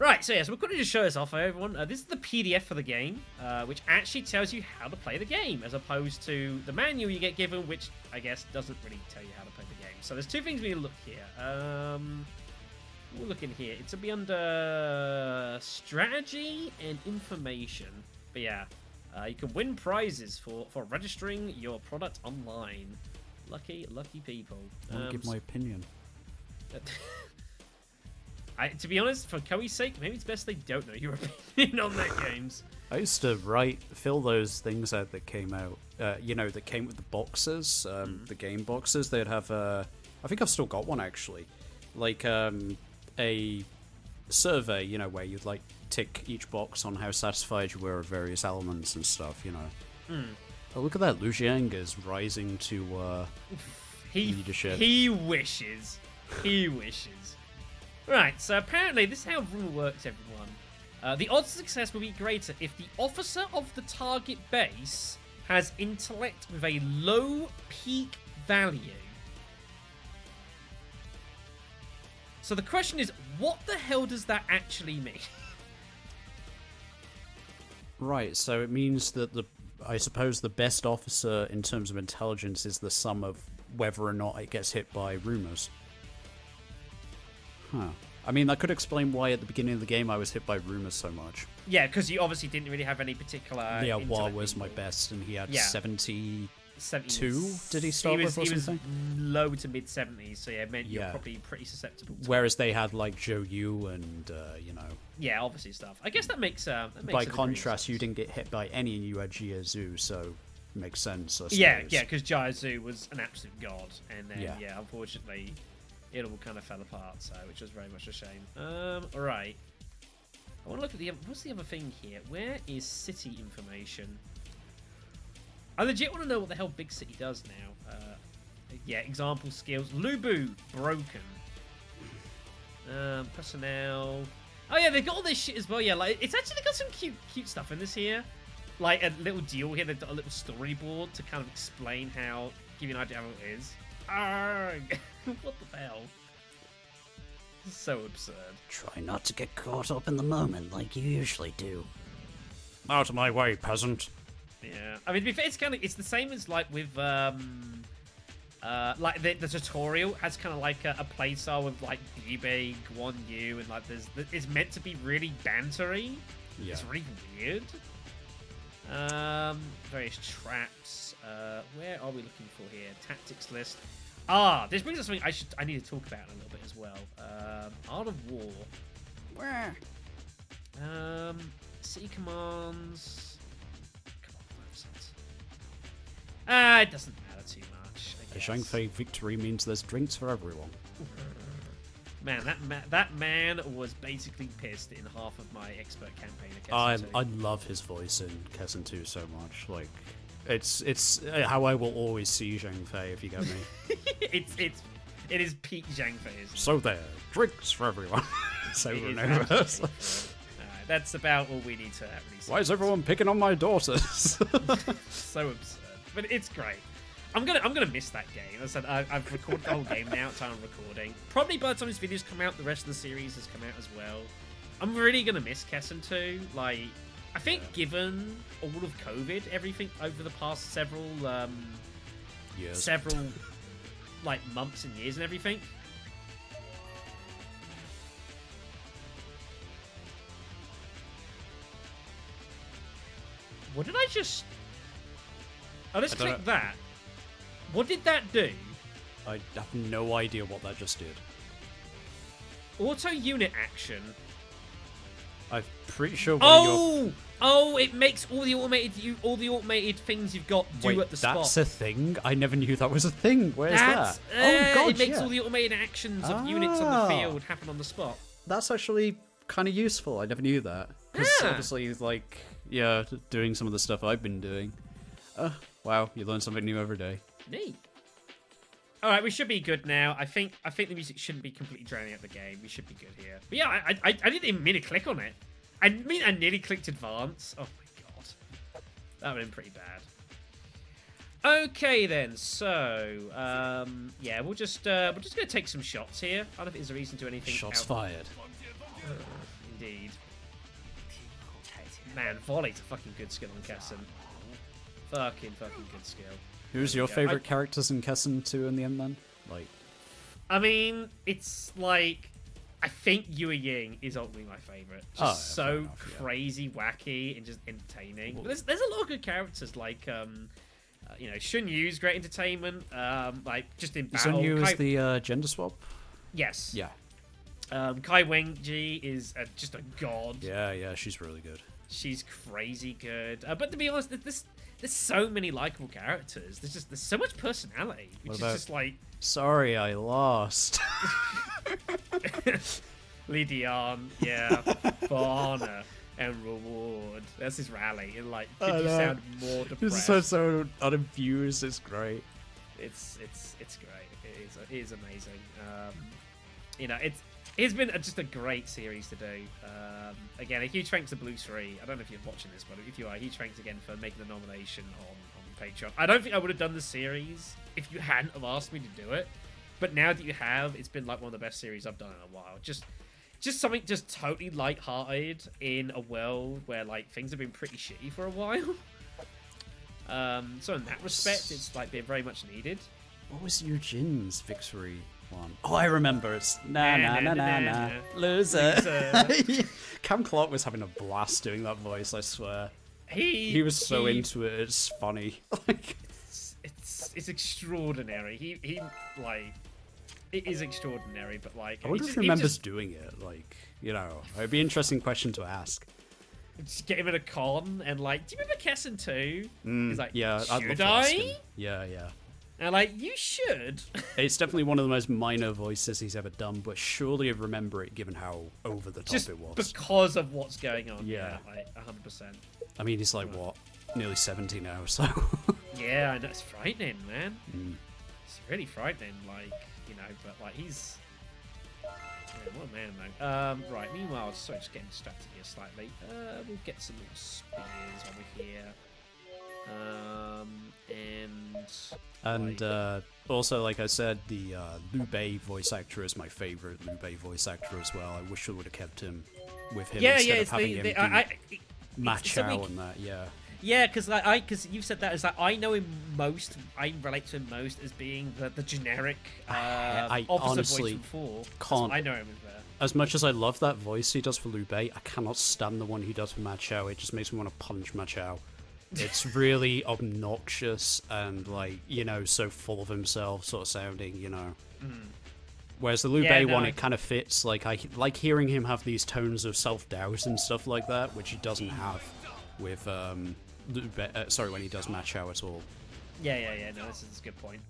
Right, so we're going to just show this off, everyone. This is the PDF for the game, which actually tells you how to play the game, as opposed to the manual you get given, which I guess doesn't really tell you how to play the game. So there's two things we need to look here. We'll look in here. It's going to be under strategy and information. But yeah, you can win prizes for registering your product online. Lucky people. I'll give my opinion. To be honest, for Koei's sake, maybe it's best they don't know your opinion on their games. I used to fill those things out that came out, that came with the boxes, the game boxes. They'd have I think I've still got one actually, like a survey, where you'd like tick each box on how satisfied you were of various elements and stuff, Oh, look at that, Liu Jiang is rising to leadership. He wishes. Right, so apparently this is how rumor works, everyone. The odds of success will be greater if the officer of the target base has intellect with a low peak value. So the question is, what the hell does that actually mean? Right, so it means that I suppose the best officer in terms of intelligence is the sum of whether or not it gets hit by rumors. Huh. I mean, that could explain why at the beginning of the game I was hit by rumors so much. Yeah, because you obviously didn't really have any particular... Yeah, Wa was my best, and he had 72, 70s. did he start with or something? something? He was low to mid-70s, so yeah, it meant you're probably pretty susceptible to Whereas they had, like, Zhou Yu and, Yeah, obviously stuff. I guess that makes by contrast, you didn't get hit by any and you had Jia Zhu, so it makes sense, I suppose. Yeah, because Jia Zhu was an absolute god, and then, unfortunately... it all kind of fell apart, so which was very much a shame. Alright. I want to look at what's the other thing here? Where is city information? I legit want to know what the hell Big City does now. Example skills. Lubu, broken. Personnel. Oh yeah, they've got all this shit as well. Yeah, like it's actually got some cute stuff in this here. Like a little deal here. They've got a little storyboard to kind of explain how, give you an idea how it is. Arrgh. What the hell? This is so absurd. Try not to get caught up in the moment like you usually do. Out of my way, peasant. Yeah, I mean, to be fair, it's the same as like with like the tutorial has kind of like a play style with like Liu Bei, Guan Yu, and like it's meant to be really bantery. Yeah. It's really weird. Various traps. Where are we looking for here? Tactics list. This brings us something I need to talk about a little bit as well. Art of War. Where? City commands. Come on, it doesn't matter too much. A Jiang Xia victory means there's drinks for everyone. Man, that man was basically pissed in half of my expert campaign. I love his voice in Kessen 2 so much. Like, it's how I will always see Jiang Xia, if you get me. it is peak Jiang Xia. So there, drinks for everyone. So over and over. That's about all we need to at least. Why is everyone picking on my daughters? So absurd, but it's great. I'm gonna miss that game. As I said, I've recorded the whole game now. Time I'm recording. Probably by the time this video's come out, the rest of the series has come out as well. I'm really gonna miss Kessen 2. Like, I think given all of COVID, everything over the past several like months and years and everything. What did I just? Oh, let's click that. What did that do? I have no idea what that just did. Auto unit action. I'm pretty sure. It makes all the automated things you've got do at the spot. That's a thing. I never knew that was a thing. Where's that? Oh god, it makes all the automated actions of units on the field happen on the spot. That's actually kind of useful. I never knew that because obviously, like, doing some of the stuff I've been doing. Wow, you learn something new every day. Neat. All right, we should be good now. I think the music shouldn't be completely drowning out the game. We should be good here. But yeah, I didn't even mean to click on it. I nearly clicked advance. Oh my god, that would have been pretty bad. Okay then, so yeah, we're just gonna take some shots here. I don't think there's a reason to do anything. Shots fired. indeed. Man, volley's a fucking good skill on Kessen. Fucking good skill. Who's your favorite characters in Kessen 2 in the end then? Like, I mean, it's like, I think Yue Ying is ultimately my favorite. Just so crazy, wacky, and just entertaining. But there's a lot of good characters, like, you know, Shun Yu's great entertainment. Like, just in battle. Shun Yu is the gender swap? Yes. Yeah. Kai Wenji is just a god. Yeah, she's really good. She's crazy good. But to be honest, there's so many likable characters. There's so much personality, which is just like. Sorry, I lost. Lydian, yeah, for honor and reward. That's his rally. And like, could you sound more depressed? It's so unabused. It's great. It's great. It is amazing. You know, it's been just a great series to do. Again, a huge thanks to Blue 3. I don't know if you're watching this, but if you are, huge thanks again for making the nomination on Patreon. I don't think I would have done the series if you hadn't have asked me to do it. But now that you have, it's been like one of the best series I've done in a while. Just something just totally light-hearted in a world where like things have been pretty shitty for a while. So in that respect, it's like been very much needed. What was Eugene's victory one? Oh, I remember. It's na loser. Cam Clark was having a blast doing that voice. I swear. He was so into it. It's funny. Like, it's extraordinary. He like. It is extraordinary, but like... I wonder if he remembers doing it, like, you know, it'd be an interesting question to ask. Just get him in a con and like, do you remember Kessen 2? He's like, yeah, should I? Yeah. And like, you should. It's definitely one of the most minor voices he's ever done, but surely I remember it given how over the top it was. Because of what's going on. Yeah. Like, 100%. I mean, he's like, what, nearly 70 now, so... Yeah, I know, it's frightening, man. It's really frightening, like... You know, but like he's what a man though. Right. Meanwhile, sorry, just getting distracted here slightly. We'll get some little spears over here. And also, like I said, the Liu Bei voice actor is my favorite Liu Bei voice actor as well. I wish I would have kept him with him instead of having him do match out and that. Yeah, because you've said that as like I know him most. I relate to him most as being the generic I officer honestly voice from 4. can't. I know him as that. As much as I love that voice he does for Liu Bei, I cannot stand the one he does for Ma Chao. It just makes me want to punch Ma Chao. It's really obnoxious and like, you know, so full of himself sort of sounding, you know. Whereas the Liu Bei one, it kind of fits. Like I like hearing him have these tones of self-doubt and stuff like that, which he doesn't have with when he does Ma Chao at all. Yeah. No, this is a good point.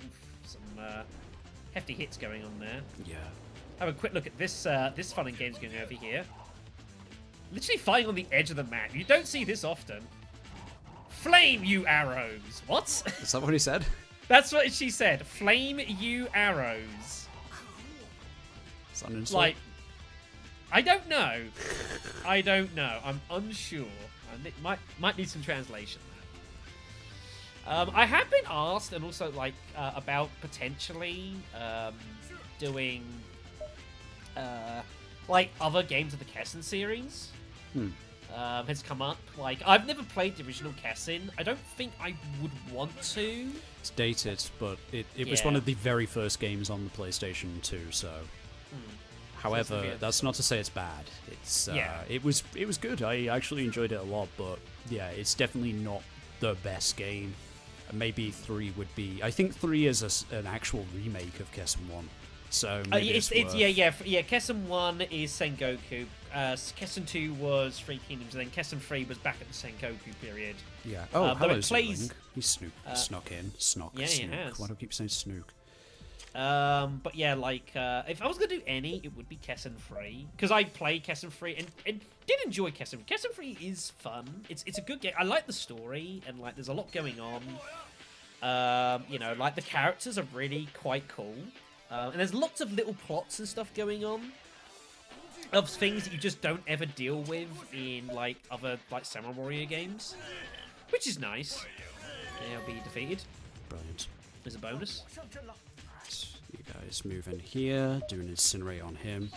Some hefty hits going on there. Yeah. Have a quick look at this this fun and games going over here. Literally fighting on the edge of the map. You don't see this often. Flame you arrows. What? Is that what he said? That's what she said. Flame you arrows. Is that an insult? Like, I don't know. I'm unsure. Might need some translation there. I have been asked, and also like about potentially doing like other games of the Kessen series. Has come up. Like, I've never played the original Kessen. I don't think I would want to. It's dated, but it was one of the very first games on the PlayStation 2, so... However, that's not to say it's bad. It's it was good. I actually enjoyed it a lot, but yeah, it's definitely not the best game. Maybe 3 would be... I think 3 is an actual remake of Kessen 1. So maybe Kessen 1 is Sengoku. Kessen 2 was Three Kingdoms, and then Kessen 3 was back at the Sengoku period. Yeah. Oh, hello, Zhou. He snuck in. Snook. Why do I keep saying snook? But yeah, like, if I was going to do any, it would be Kessen 3. Because I played Kessen 3 and did enjoy Kessen. Kessen 3 is fun. It's a good game. I like the story, and like, there's a lot going on. You know, like, the characters are really quite cool. And there's lots of little plots and stuff going on of things that you just don't ever deal with in like other like Samurai Warrior games, which is nice. They'll be defeated. Brilliant. There's a bonus. Right, you guys move in here, do an incinerate on him.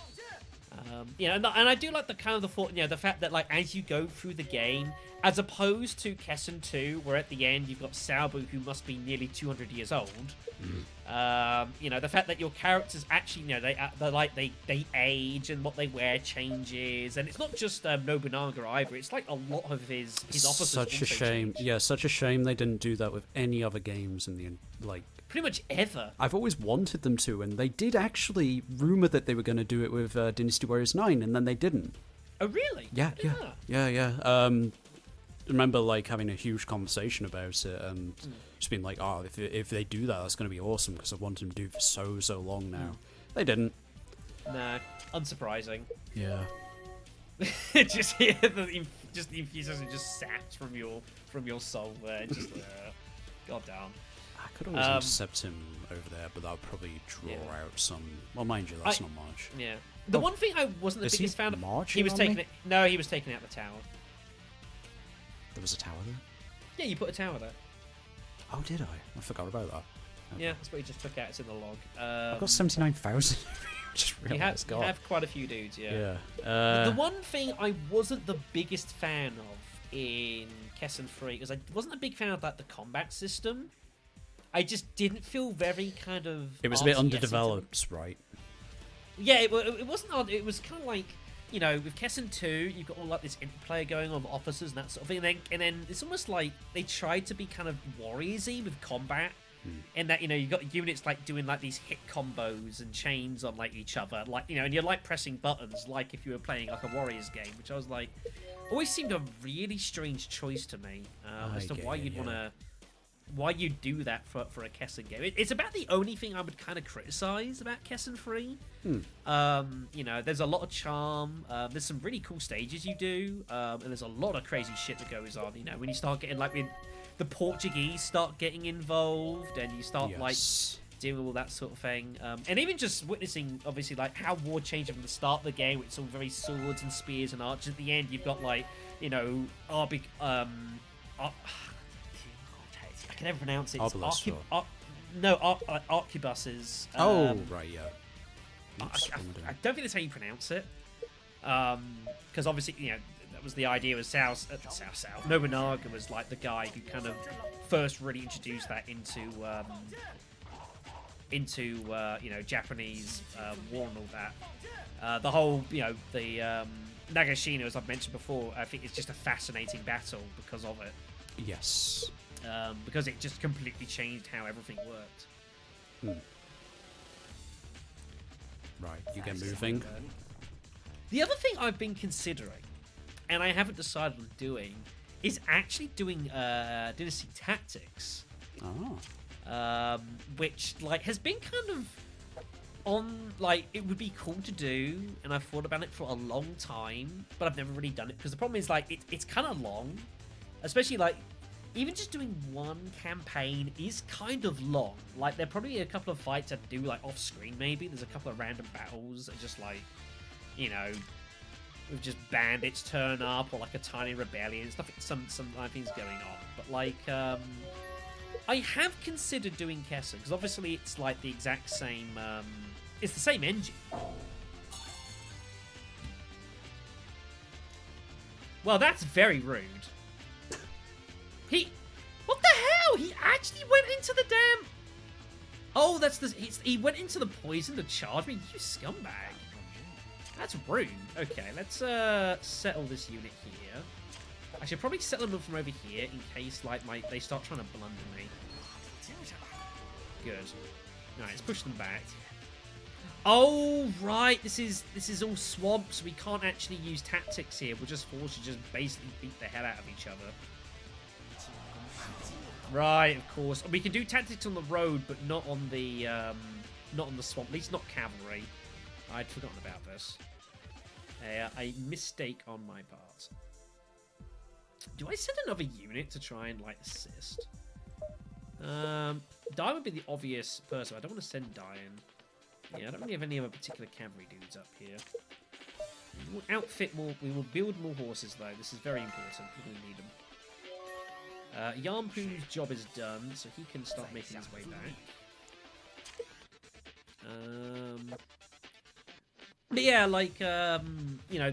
And I do like the kind of the thought, the fact that like as you go through the game, as opposed to Kessen 2, where at the end you've got Xiaobu, who must be nearly 200 years old. The fact that your characters actually, they age and what they wear changes, and it's not just Nobunaga either. It's like a lot of his officers. Such a shame. Change. Yeah, such a shame they didn't do that with any other games in the pretty much ever. I've always wanted them to, and they did actually rumor that they were going to do it with Dynasty Warriors 9, and then they didn't. Oh, really? Yeah. Remember like having a huge conversation about it, and just being like, "Oh, if they do that, that's going to be awesome," because I've wanted them to do it for so long now. They didn't. Nah, unsurprising. Yeah. Just hear the enthusiasm just sapped from your soul there. Just goddamn. I could always intercept him over there, but that would probably draw out some. Well, mind you, that's not much. Yeah. The one thing I wasn't the biggest fan of. He was taking it. No, he was taking out the tower. There was a tower there? Yeah, you put a tower there. Oh, did I? I forgot about that. Okay. Yeah, that's what you just took out. It's in the log. I've got 79,000. Just realised. You have quite a few dudes, yeah. Yeah. The one thing I wasn't the biggest fan of in Kessen 3 is I wasn't a big fan of like the combat system. I just didn't feel very kind of. It was a bit underdeveloped, right? Yeah, it wasn't odd. It was kind of like, with Kessen 2, you've got all like this interplay going on with officers and that sort of thing, and then it's almost like they tried to be kind of warriors-y with combat, in that you've got units like doing like these hit combos and chains on like each other, like and you're like pressing buttons like if you were playing like a Warriors game, which I was like, always seemed a really strange choice to me as to why you'd want to. Why you do that for a Kessen game. It's about the only thing I would kind of criticize about Kessen 3. There's a lot of charm. There's some really cool stages you do. And there's a lot of crazy shit that goes on. When you start getting, like, the Portuguese start getting involved and you start, like, doing all that sort of thing. And even just witnessing, obviously, like, how war changed from the start of the game. It's all very swords and spears and archers. At the end, you've got, like, I can never pronounce it. Arquebuses. Right, yeah. I don't think that's how you pronounce it. Because obviously, that was the idea. Was South. Nobunaga was like the guy who kind of first really introduced that into Japanese war and all that. The whole, the Nagashino, as I've mentioned before, I think it's just a fascinating battle because of it. Yes. Because it just completely changed how everything worked. Right, you get moving. The other thing I've been considering, and I haven't decided on doing, is actually doing Dynasty Tactics. Oh. Which, like, has been kind of on, like, it would be cool to do, and I've thought about it for a long time, but I've never really done it, because the problem is, like, it's kind of long. Especially, like, even just doing one campaign is kind of long. Like, there are probably a couple of fights I'd do, like, off-screen, maybe. There's a couple of random battles that just, like, with just bandits turn up, or, like, a tiny rebellion, stuff, some things going on. But, like, I have considered doing Kessen, because obviously it's, like, the exact same, it's the same engine. Well, that's very rude. What the hell? He actually went into the damn... Oh, he went into the poison to charge me? You scumbag. That's rude. Okay, let's settle this unit here. I should probably settle them from over here in case, like, they start trying to blunder me. Good. Alright, let's push them back. Oh, right. This is all swamps. We can't actually use tactics here. We're just forced to just basically beat the hell out of each other. Right, of course. We can do tactics on the road, but not on the swamp. At least not cavalry. I'd forgotten about this. A mistake on my part. Do I send another unit to try and, like, assist? Diane would be the obvious person. I don't want to send Diane. Yeah, I don't really have any other particular cavalry dudes up here. We will outfit more. We will build more horses, though. This is very important. We really need them. Yampu's job is done, so he can start making his way back. But yeah, like you know,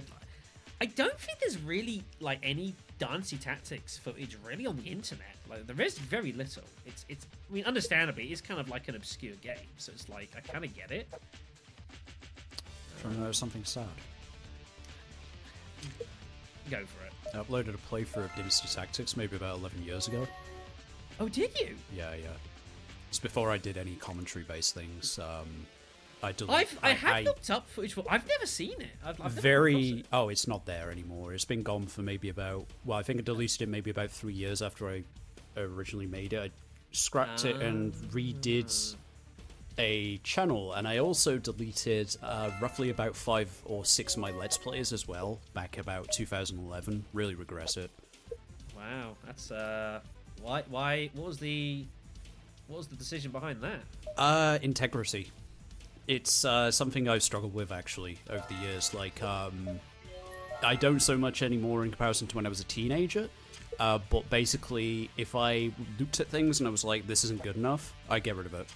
I don't think there's really like any Dynasty Tactics footage really on the internet. Like there is very little. It's I mean, understandably, it's kind of like an obscure game, so it's like I kind of get it. Trying to know something sad. Go for it. I uploaded a playthrough of Dynasty Tactics maybe about 11 years ago. Oh, did you? Yeah. It's before I did any commentary-based things. I have looked up footage for. I've never seen it. I've never very. Oh, it's not there anymore. It's been gone for maybe about. Well, I think I deleted it maybe about 3 years after I originally made it. I scrapped it and redid a channel, and I also deleted roughly about 5 or 6 of my Let's Plays as well back about 2011. Really regret it. Wow, that's why? What was the decision behind that? Integrity. It's something I've struggled with actually over the years. Like, I don't so much anymore in comparison to when I was a teenager. But basically, if I looked at things and I was like, "This isn't good enough," I get rid of it.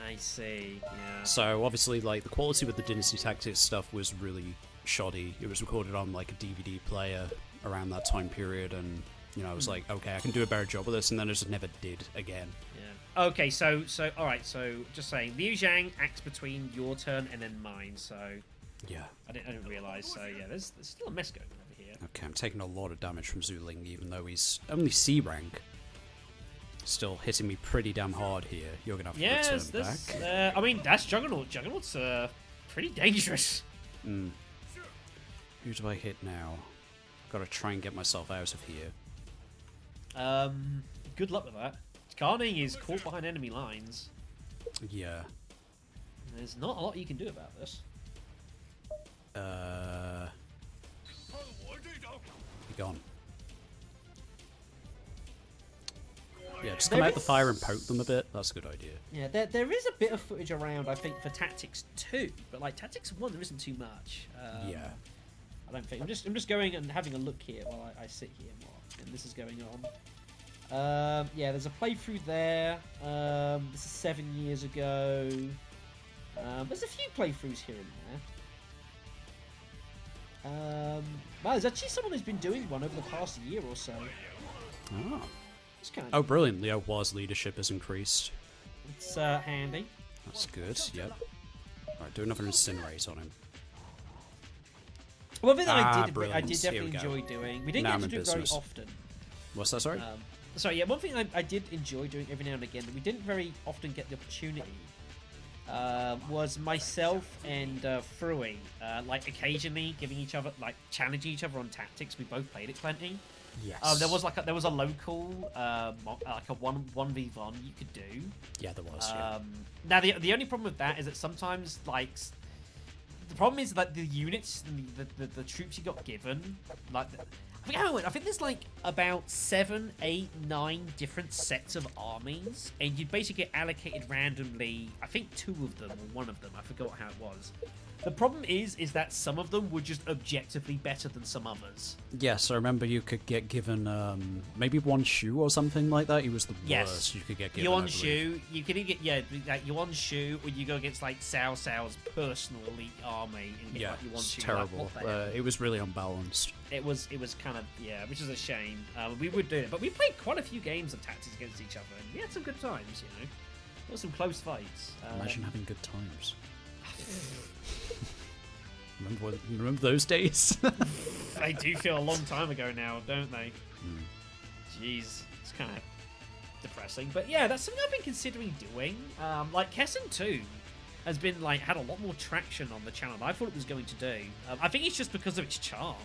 I see. Yeah. So obviously, like the quality with the Dynasty Tactics stuff was really shoddy. It was recorded on like a DVD player around that time period, and you know, I was like, "Okay, I can do a better job of this," and then I just never did again. Okay, so all right, so just saying, Liu Zhang acts between your turn and then mine. So yeah, I didn't realize. So yeah, there's still a mess going on over here. Okay, I'm taking a lot of damage from Zhou Ling, even though he's only C rank. Still hitting me pretty damn hard here. You're gonna have to return back. I mean, that's Juggernaut. Juggernaut's pretty dangerous. Who do I hit now? Got to try and get myself out of here. Good luck with that. Carning is caught behind enemy lines. Yeah. There's not a lot you can do about this. Be gone. Yeah, just come out the fire and poke them a bit. That's a good idea. Yeah, there is a bit of footage around, I think, for Tactics 2, but like Tactics 1, there isn't too much. Yeah. I don't think. I'm just going and having a look here while I sit here and this is going on. Yeah, there's a playthrough there. This is 7 years ago. There's a few playthroughs here and there. Wow, there's actually someone who's been doing one over the past year or so. Oh. It's kind of Oh, brilliant. Leo War's leadership has increased. It's handy. That's good, yep. Alright, do another incinerate on him. One thing that I brilliant. did definitely enjoy doing. We didn't Now get I'm to in do it very business. often. What's that, sorry? Sorry, yeah, one thing I did enjoy doing every now and again that we didn't very often get the opportunity was myself and Fruey, like occasionally giving each other, like challenging each other on tactics. We both played it plenty. Yes. There was a local like a 1v1 you could do. Yeah, there was. Yeah. Now the only problem with that is that sometimes like the problem is that the units and the troops you got given, like I think there's like about 7, 8, 9 different sets of armies, and you'd basically get allocated randomly. I think 2 of them or 1 of them. I forgot how it was. The problem is that some of them were just objectively better than some others. Yes, I remember you could get given maybe one Shu or something like that. He was the worst you could get given. Yuan Shu, you could get like Yuan Shu, or you go against like Cao Cao's personal elite army and get like Yuan Shu. Terrible. Like, it was really unbalanced. It was kind of which is a shame. We would do it, but we played quite a few games of tactics against each other, and we had some good times. You know, there were some close fights. Imagine having good times. Remember those days? They do feel a long time ago now, don't they? Jeez, it's kind of depressing. But yeah, that's something I've been considering doing. Like Kessen 2 has been like had a lot more traction on the channel than I thought it was going to do. I think it's just because of its charm.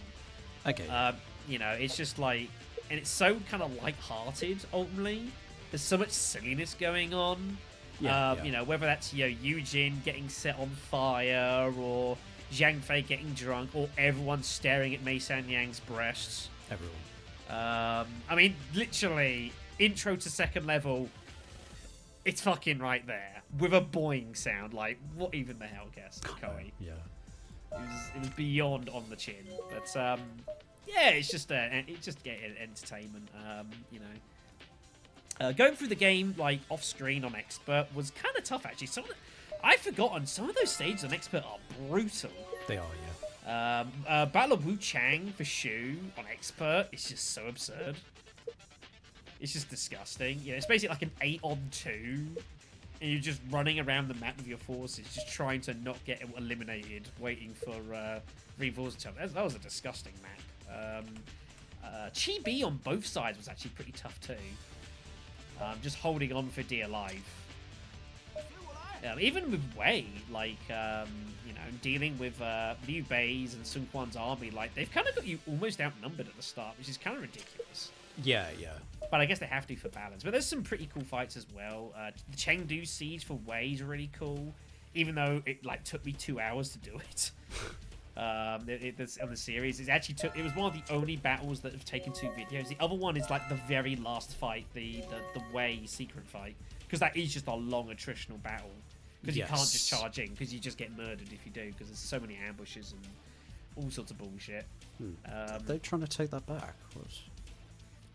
Okay. You know, it's just like, and it's so kind of light-hearted. Ultimately, there's so much silliness going on. Yeah. You know, whether that's Eugene getting set on fire, or Zhang Fei getting drunk, or everyone staring at Mei San Yang's breasts. Everyone. I mean, literally, intro to second level, it's fucking right there with a boing sound. Like, what even the hell, Koi? Yeah. It was beyond on the chin, but yeah, it's just entertainment. You know, going through the game like off screen on expert was kind of tough actually. I've forgotten, some of those stages on Expert are brutal. They are, yeah. Battle of Wu Chang for Shu on Expert is just so absurd. It's just disgusting. You know, it's basically like an 8-on-2, and you're just running around the map with your forces, just trying to not get eliminated, waiting for reinforcements. That was a disgusting map. Chi B on both sides was actually pretty tough too. Just holding on for dear life. Even with Wei, like, you know, dealing with Liu Bei's and Sun Quan's army, like, they've kind of got you almost outnumbered at the start, which is kind of ridiculous. Yeah, yeah. But I guess they have to for balance. But there's some pretty cool fights as well. The Chengdu siege for Wei is really cool, even though it, like, took me 2 hours to do it. On the series, it was one of the only battles that have taken 2 videos. The other one is like the very last fight, the Wei secret fight, because that is just a long attritional battle. Because you can't just charge in, because you just get murdered if you do, because there's so many ambushes and all sorts of bullshit. Are they trying to take that back?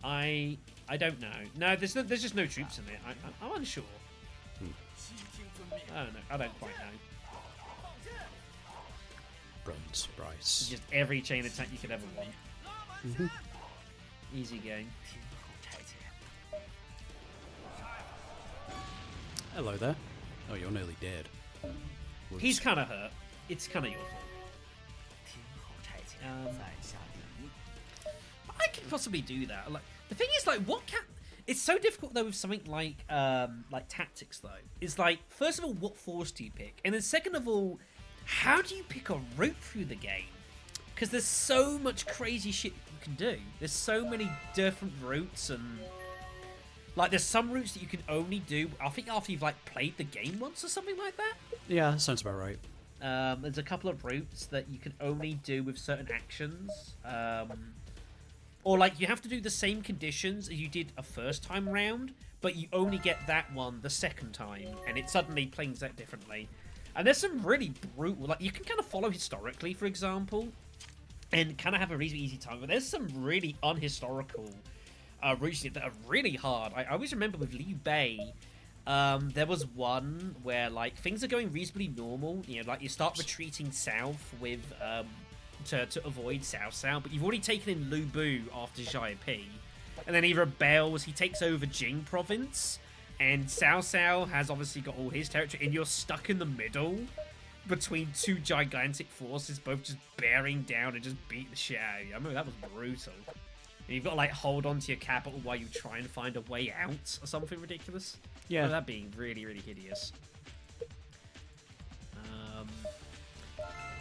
I don't know. No, there's just no troops in it. I'm unsure. I don't know. I don't quite know. Bronze, Bryce. Just every chain attack you could ever want. Easy game. Hello there. Oh, you're nearly dead. Whoops. He's kind of hurt. It's kind of your fault. I could possibly do that. Like, the thing is, like, it's so difficult though with something like tactics though. It's like, first of all, what force do you pick, and then second of all, how do you pick a route through the game? Because there's so much crazy shit you can do. There's so many different routes, and like there's some routes that you can only do, I think, after you've like played the game once or something like that. Yeah, that sounds about right. There's a couple of routes that you can only do with certain actions. Or like you have to do the same conditions as you did a first time round, but you only get that one the second time, and it suddenly plays that differently. And there's some really brutal, like, you can kind of follow historically, for example, and kind of have a reasonably easy time, but there's some really unhistorical routes that are really hard. I always remember with Liu Bei, there was one where, like, things are going reasonably normal, you know, like, you start retreating south with, to avoid Cao, but you've already taken in Lu Bu after Jiang Xia, and then he rebels, he takes over Jing province, and Cao has obviously got all his territory, and you're stuck in the middle between 2 gigantic forces, both just bearing down and just beat the shit out of you. I remember that was brutal. And you've got to like hold on to your capital while you try and find a way out or something ridiculous. Yeah. That being really, really hideous.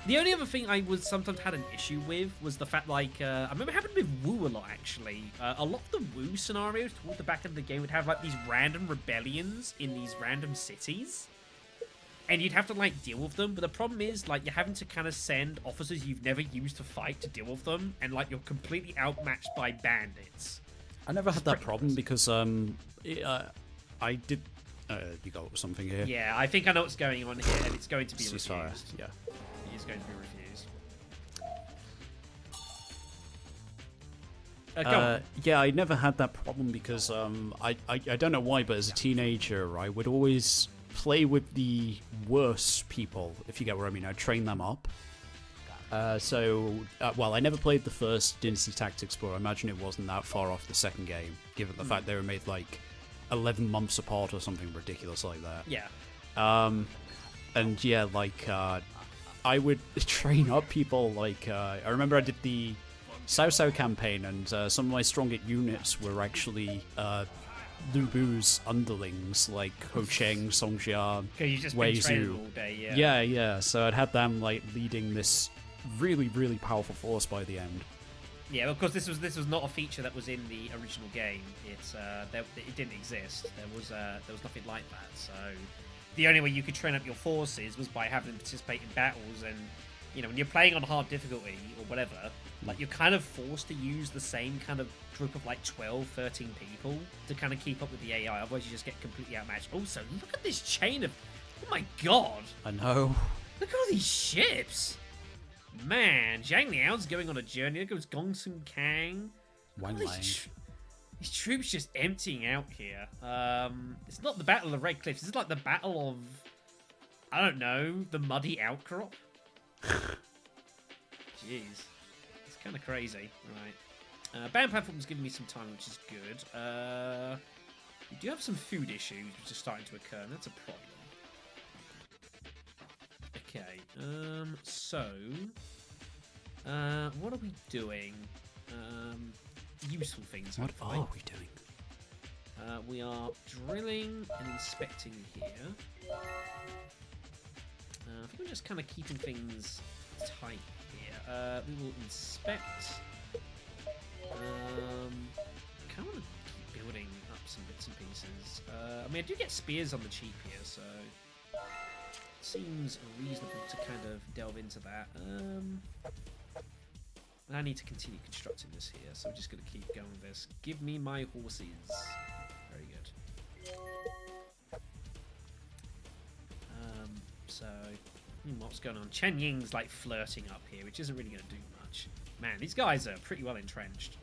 The only other thing I was sometimes had an issue with was the fact, like, I remember it happened with Wu a lot, actually. A lot of the Wu scenarios towards the back end of the game would have, like, these random rebellions in these random cities. And you'd have to, like, deal with them. But the problem is, like, you're having to kind of send officers you've never used to fight to deal with them. And, like, you're completely outmatched by bandits. I never had that problem because, I did... you got something here? Yeah, I think I know what's going on here, and it's going to be refused. Yeah. Is going to be refused. Yeah, I never had that problem because I don't know why, but as a teenager, I would always play with the worst people, if you get what I mean. I'd train them up. Well, I never played the first Dynasty Tactics, but I imagine it wasn't that far off the second game, given the fact they were made like 11 months apart or something ridiculous like that. Yeah. And yeah, like, I would train up people, like, I remember I did the Cao campaign, and some of my strongest units were actually Lu Bu's underlings, like Ho Cheng, Song Jian, Wei Zhu. All day, yeah. Yeah, so I'd had them, like, leading this really, really powerful force by the end. Yeah, of course, this was not a feature that was in the original game. It didn't exist. There was nothing like that, so... The only way you could train up your forces was by having them participate in battles, and, you know, when you're playing on hard difficulty or whatever, like, you're kind of forced to use the same kind of group of, like, 12, 13 people to kind of keep up with the AI, otherwise you just get completely outmatched. Also, look at this chain of... Oh my god! I know. Look at all these ships! Man, Zhang Liao's going on a journey. There goes Gong Sun Kang. Wang Lang. These troops just emptying out here. It's not the Battle of the Red Cliffs. It's like the Battle of... I don't know, the muddy outcrop? Jeez. It's kind of crazy. Right. Band platform's giving me some time, which is good. We do have some food issues, which are starting to occur, and that's a problem. Okay, so... what are we doing? Useful things, What hopefully. are we doing? We are drilling and inspecting here. I think we're just kind of keeping things tight here. We will inspect. Kind of want to keep building up some bits and pieces. I mean, I do get spears on the cheap here, so it seems reasonable to kind of delve into that. I need to continue constructing this here, so I'm just going to keep going with this. Give me my horses. Very good. So, what's going on? Chen Ying's like flirting up here, which isn't really going to do much. Man, these guys are pretty well entrenched.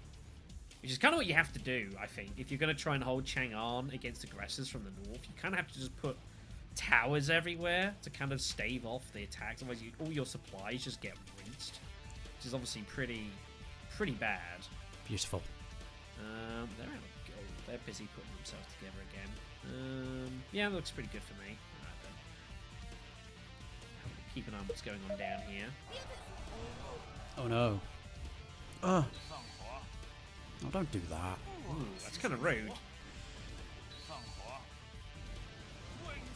Which is kind of what you have to do, I think. If you're going to try and hold Chang'an against aggressors from the north, you kind of have to just put towers everywhere to kind of stave off the attacks. Otherwise, all your supplies just get rinsed. Which is obviously pretty bad. Beautiful. They're out of gold. They're busy putting themselves together again. Yeah, that looks pretty good for me. Alright then. Keep an eye on what's going on down here. Oh no. Oh, don't do that. Ooh, that's kind of rude.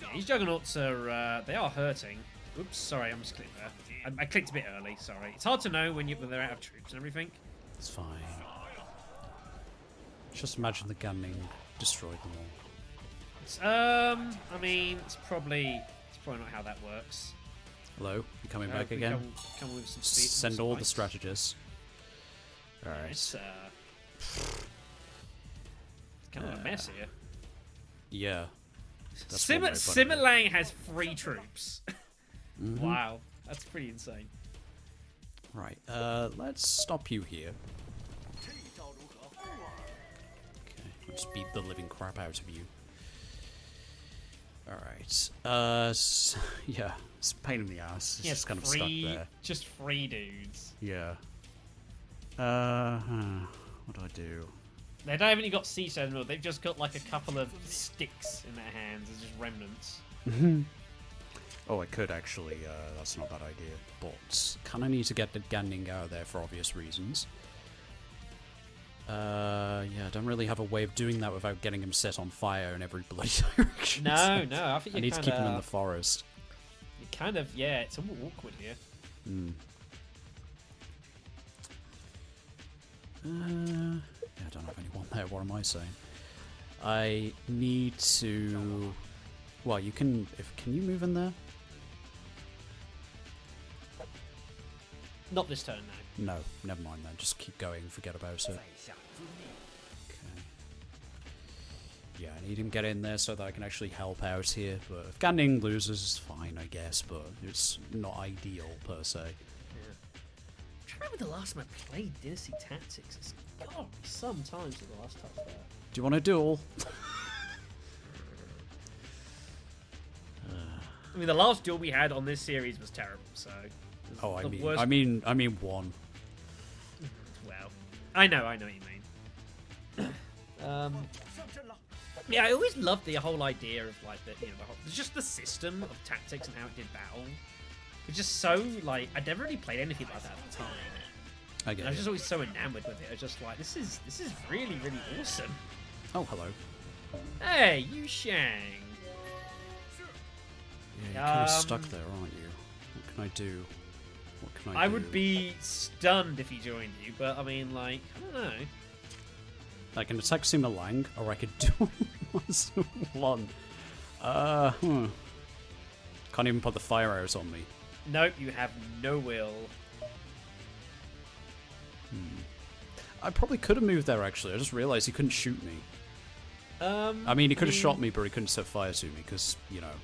Yeah, these juggernauts are, they are hurting. Oops, sorry, I just clicked there. I clicked a bit early, sorry. It's hard to know when they're out of troops and everything. It's fine. Just imagine the gunning destroyed them all. I mean, it's probably not how that works. Hello, you coming back again? Come with some speed. Send all the strategists. Alright. It's kind of a mess here. Yeah. Similang has 3 troops. Wow, that's pretty insane. Right, let's stop you here. Okay, let's beat the living crap out of you. Alright, yeah, it's a pain in the ass. It's just kind of stuck there. Just 3 dudes. Yeah. What do I do? They don't even got siege anymore. They've just got like a couple of sticks in their hands as just remnants. Oh, I could actually, that's not a bad idea. But kind of need to get the Ganning out of there for obvious reasons. Yeah, I don't really have a way of doing that without getting him set on fire in every bloody direction. No, so I think I need to keep him in the forest. You kind of, yeah, it's a little awkward here. Yeah, I don't have anyone there. What am I saying? I need to... Well, you can... Can you move in there? Not this turn, no. No, never mind then. Just keep going. Forget about it. Okay. Yeah, I need him to get in there so that I can actually help out here. But if Ganning loses, it's fine, I guess. But it's not ideal, per se. Yeah. I remember the last time I played Dynasty Tactics. It's got me some times in the last touch there. Do you want to duel? I mean, the last duel we had on this series was terrible, so... Oh, I mean one. Well, I know what you mean. Yeah, I always loved the whole idea of like just the system of tactics and how it did battle. It was just so like I'd never really played anything like that at the time. I get I was just always so enamored with it. I was just like, this is really awesome. Oh, hello. Hey, Yu Shang. Yeah, you're kind of stuck there, aren't you? What can I do? What can I do? I would be stunned if he joined you, but I mean, like, I don't know. I can attack Sima Lang, or I could do one. Can't even put the fire arrows on me. Nope, you have no will. I probably could have moved there, actually. I just realised he couldn't shoot me. I mean, he could have shot me, but he couldn't set fire to me, because, you know...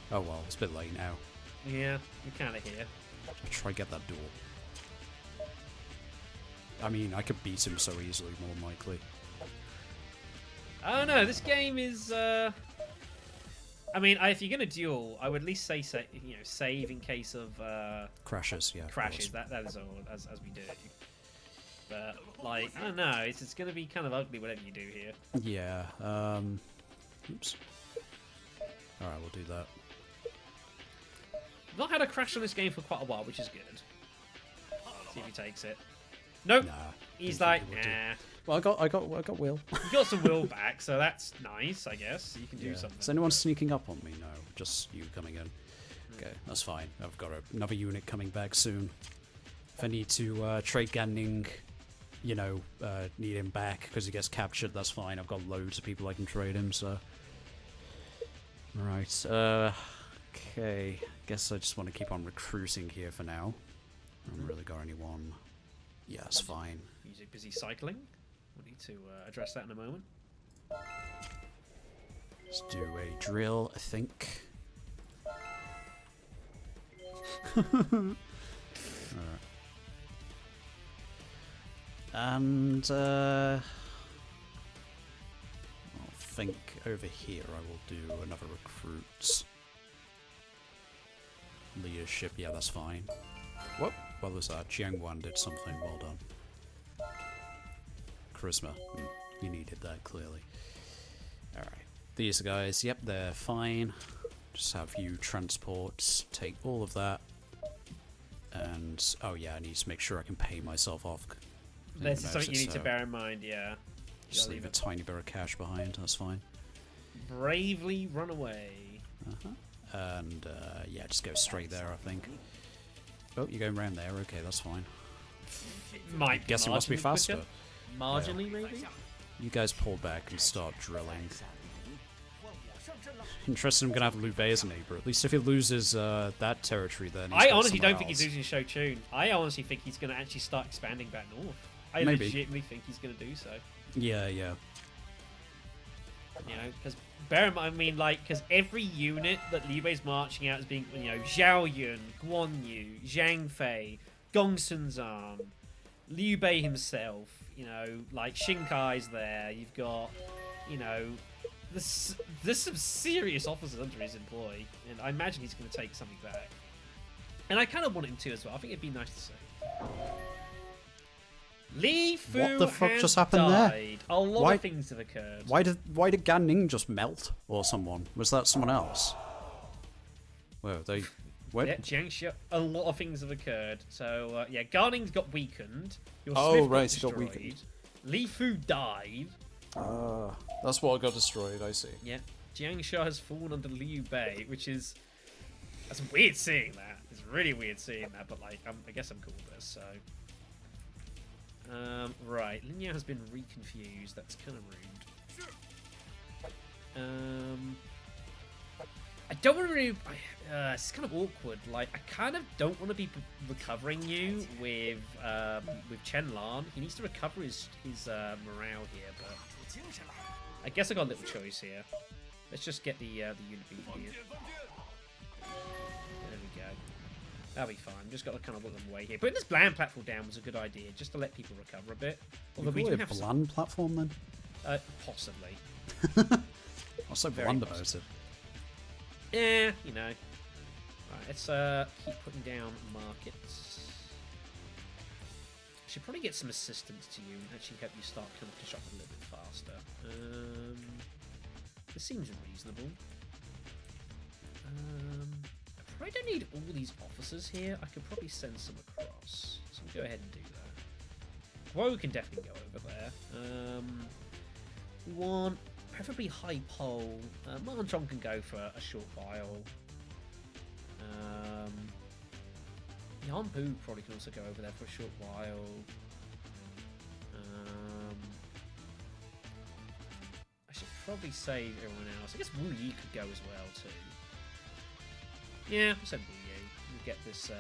Oh well, it's a bit late now. Yeah, you're kind of here. I'll try get that duel. I mean, I could beat him so easily, more than likely. I don't know, this game is, I mean, if you're gonna duel, I would at least say save in case of crashes. Yeah, crashes. That is all as we do. But like, I don't know. It's gonna be kind of ugly whatever you do here. Yeah. Oops. All right, we'll do that. Not had a crash on this game for quite a while, which is good. See if he takes it. Nope. Nah. He's like, nah. Well, I got Will. You got some will back, so that's nice, I guess. You can do something. Is anyone sneaking up on me? No, just you coming in. Okay, that's fine. I've got another unit coming back soon. If I need to trade Gan Ning, you know, need him back because he gets captured, that's fine. I've got loads of people I can trade him, so... Right, okay. Guess I just want to keep on recruiting here for now. I haven't really got anyone. Yeah, it's fine. Music busy cycling. We'll need to address that in a moment. Let's do a drill, I think. Alright. And, I think over here I will do another recruit. Leadership, yeah, that's fine. What was that? Jiang Wan did something, well done. Charisma. You needed that, clearly. Alright. These guys, yep, they're fine. Just have you transports, take all of that. And, oh yeah, I need to make sure I can pay myself off. This is something you need to bear in mind, yeah. Just leave a tiny bit of cash behind, that's fine. Bravely run away. And, yeah, just go straight there, I think. Oh, you're going around there, okay, that's fine. Guess it must be faster. Quicker. Marginally, maybe? You guys pull back and start drilling. Interested, I'm gonna have Liu Bei as a neighbor. At least if he loses that territory, then I honestly don't think he's losing Shou Chun. I honestly think he's gonna actually start expanding back north. I legitimately think he's gonna do so. Yeah, yeah. You know, because bear in mind, I mean, like, because every unit that Liu Bei's marching out is being, you know, Zhao Yun, Guan Yu, Zhang Fei, Gong Sun's arm, Liu Bei himself, you know, like Shinkai's there. You've got, you know, there's some serious officers under his employ, and I imagine he's going to take something back. And I kind of want him to as well. I think it'd be nice to see. Li Fu what the fuck has just happened died. there? A lot of things have occurred. Why did Gan Ning just melt? Or someone? Was that someone else? Whoa, they... What? Yeah, Jiang Xia, a lot of things have occurred. So, yeah, Gan Ning's got weakened. Your Oh, Smith right, got he got destroyed. weakened. Li Fu died. That's what got destroyed, I see. Yeah, Jiang Xia has fallen under Liu Bei, which is... That's weird seeing that. It's really weird seeing that, but, like, I guess I'm cool with this, so... right, Lin Yao has been reconfused. That's kind of rude. I don't want to really... it's kind of awkward. Like, I kind of don't want to be recovering you with Chen Lan. He needs to recover his morale here, but... I guess I got a little choice here. Let's just get the unit beat here. There we go. That'll be fine. Just got to kind of look them away here. Putting this bland platform down was a good idea, just to let people recover a bit. Although we do have some bland platform then. Possibly. What's so bland about it? Yeah, you know. Right, let's keep putting down markets. Should probably get some assistance to you and actually help you start kind of constructing a little bit faster. This seems reasonable. I probably don't need all these officers here. I could probably send some across. So we'll go ahead and do that. Well, we can definitely go over there. We want preferably high pole. Marlon Chong can go for a short while. Yan Pu probably can also go over there for a short while. I should probably save everyone else. I guess Wu Yi could go as well too. Yeah, I'll send Wu Yi. We'll get this.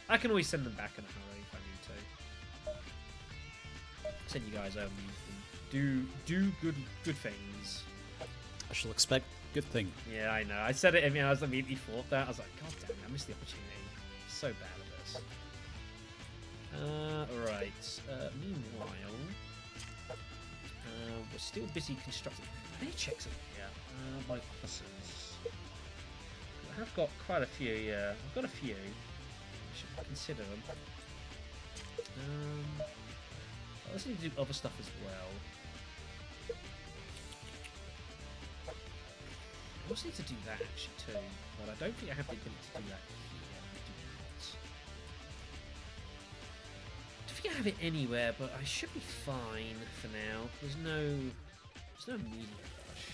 I can always send them back in a hurry if I need to. Send you guys over. Do good things. I shall expect good thing. Yeah, I know. I said it. I mean, I was immediately thought that. I was like, God damn it! I missed the opportunity. So bad at this. Right. Meanwhile, We're still busy constructing. I need to check something here. My officers. I have got quite a few, yeah. I've got a few. I should consider them. I also need to do other stuff as well. I also need to do that actually too, but I don't think I have the ability to do that here. I do not. I don't think I have it anywhere, but I should be fine for now. There's no immediate rush.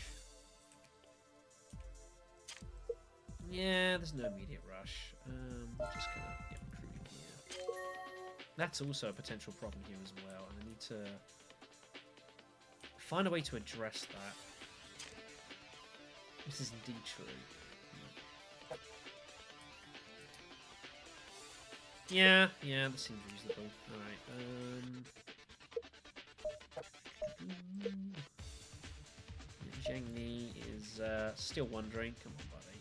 Yeah, there's no immediate rush. Just gonna get recruiting here. That's also a potential problem here as well, and I need to find a way to address that. This is indeed true. Yeah, that seems reasonable. Alright, Jiang Xia is still wondering. Come on, buddy.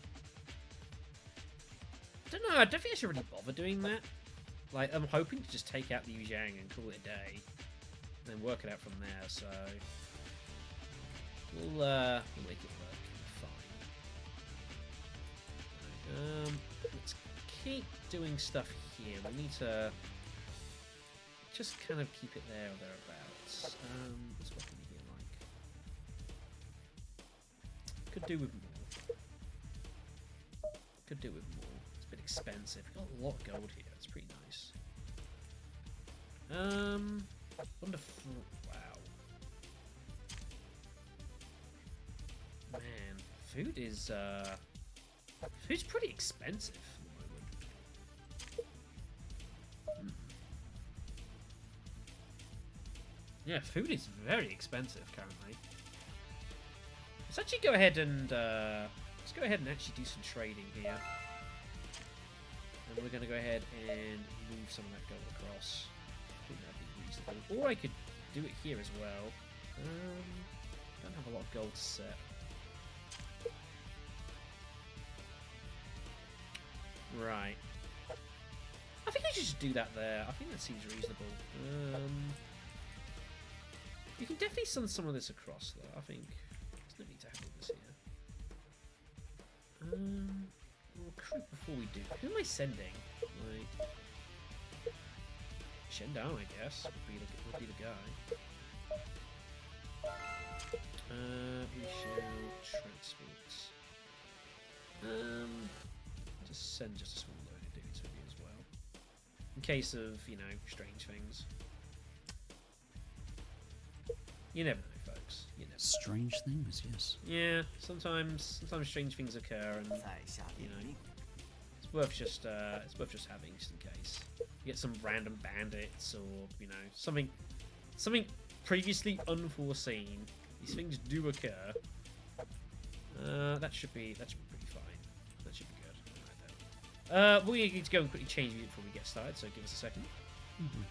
I don't think I should really bother doing that. Like, I'm hoping to just take out the Liu Zhang and call it a day. And then work it out from there, so... We'll make it work. Fine. Let's keep doing stuff here. We need to... just kind of keep it there or thereabouts. What's weapon here like? Could do with more. Could do with more. It's a bit expensive. We've got a lot of gold here. It's pretty nice. Wonderful. Wow. Man, food is food's pretty expensive at the moment. Yeah, food is very expensive currently. Let's actually go ahead and actually do some trading here. And we're going to go ahead and move some of that gold across. I think that'd be reasonable. Or I could do it here as well. Don't have a lot of gold to set. Right. I think I should just do that there. I think that seems reasonable. You can definitely send some of this across, though. I think there's no need to have all this here. We'll recruit before we do. Who am I sending? Like, Shendown, I guess, would be the guy. We shall transport. Just send just a small load of dudes with you as well, in case of strange things. You never know, folks. You never know. Strange things, yes. Yeah, sometimes strange things occur, and it's worth just having just in case. You get some random bandits or something previously unforeseen. These things do occur. That should be pretty fine. That should be good. Alright then. We need to go and quickly change it before we get started, so give us a second. Mm-hmm.